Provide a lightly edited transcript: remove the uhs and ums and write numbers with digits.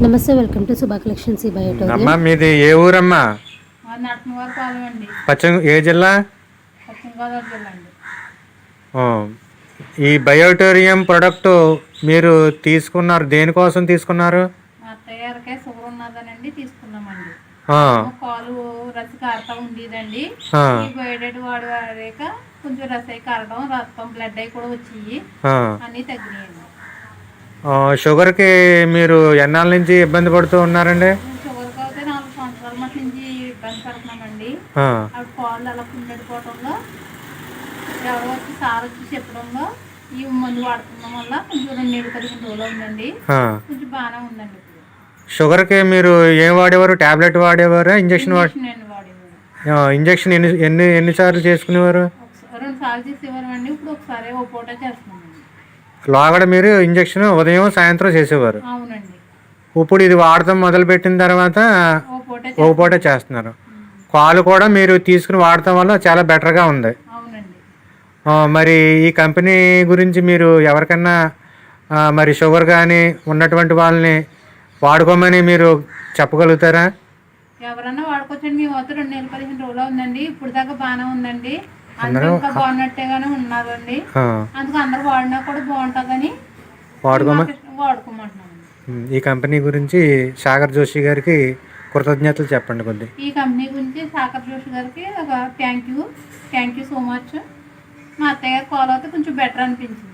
నమస్తే, welcome to Subha collections ఈ బయోటోరియం. అమ్మా మీది ఏ ఊరమ్మా? ఏ జిల్లా? ఓ, ఈ బయోటోరియం ప్రొడక్ట్ మీరు తీసుకున్నారు, దేనికోసం తీసుకున్నారు? మా అత్తయ్య గారికి షుగర్ ఉన్నదనండి తీసుకున్నామండి. పాలు రసి కారుతా ఉండేదండి. ఈ బయోడేట్ వాడాక కొంచెం రసి అయి కారడం, రక్తం బ్లడ్ అయి కూడా వచ్చి అన్ని తగ్గినాయండి. షుగర్కి మీరు ఎన్నాళ్ళ నుంచి ఇబ్బంది పడుతూ ఉన్నారండి? షుగర్కి అయితే 4 సంవత్సరాల మట్టి నుంచి ఇబ్బంది పడుతున్నామండి. అవి పాలు అలా పుండెడిపోవడంలో ఎవరో వచ్చి సార్ వచ్చి చెప్పడంలో ఈ మందు వాడుతున్నాం వల్ల కొంచెం 2-15 రోజులు ఉందండి. కొంచెం బాగానే ఉందండి. షుగర్కి మీరు ఏం వాడేవారు? టాబ్లెట్ వాడేవారా, ఇంజక్షన్ వాడేవారు? ఇంజక్షన్ ఎన్నిసార్లు చేసుకునేవారు? 2 సార్లు చేసేవారు అండి. ఇప్పుడు ఒకసారి ఓ పూట చేస్తున్నామండి. లోగడ మీరు ఇంజక్షన్ ఉదయం సాయంత్రం చేసేవారు. అవునండి. ఇప్పుడు ఇది వాడటం మొదలుపెట్టిన తర్వాత ఓ పూట చేస్తున్నారు. పాలు కూడా మీరు తీసుకుని వాడటం వల్ల చాలా బెటర్గా ఉంది. మరి ఈ కంపెనీ గురించి మీరు ఎవరికన్నా మరి షుగర్ కానీ ఉన్నటువంటి వాళ్ళని వాడుకోమని మీరు చెప్పగలుగుతారా? ఎవరన్నా వాడుకోవచ్చండి. మీ వద్ద 2-15 రోజులు ఉందండి. ఇప్పుడు దాకా బాగానే ఉందండి. అందరూ ఇంకా బాగున్నట్టేగానే ఉన్నారండి. అందుకు అందరూ వాడినా కూడా బాగుంటుందని వాడుకోమంటున్నాను. ఈ కంపెనీ గురించి సాగర్ జోషి గారికి కృతజ్ఞతలు చెప్పండి కొద్ది. ఈ కంపెనీ గురించి సాగర్ జోషి గారికి ఒక థ్యాంక్ యూ సో మచ్. మా అత్తయ్య గారు కాల్ అయితే కొంచెం బెటర్ అనిపించింది.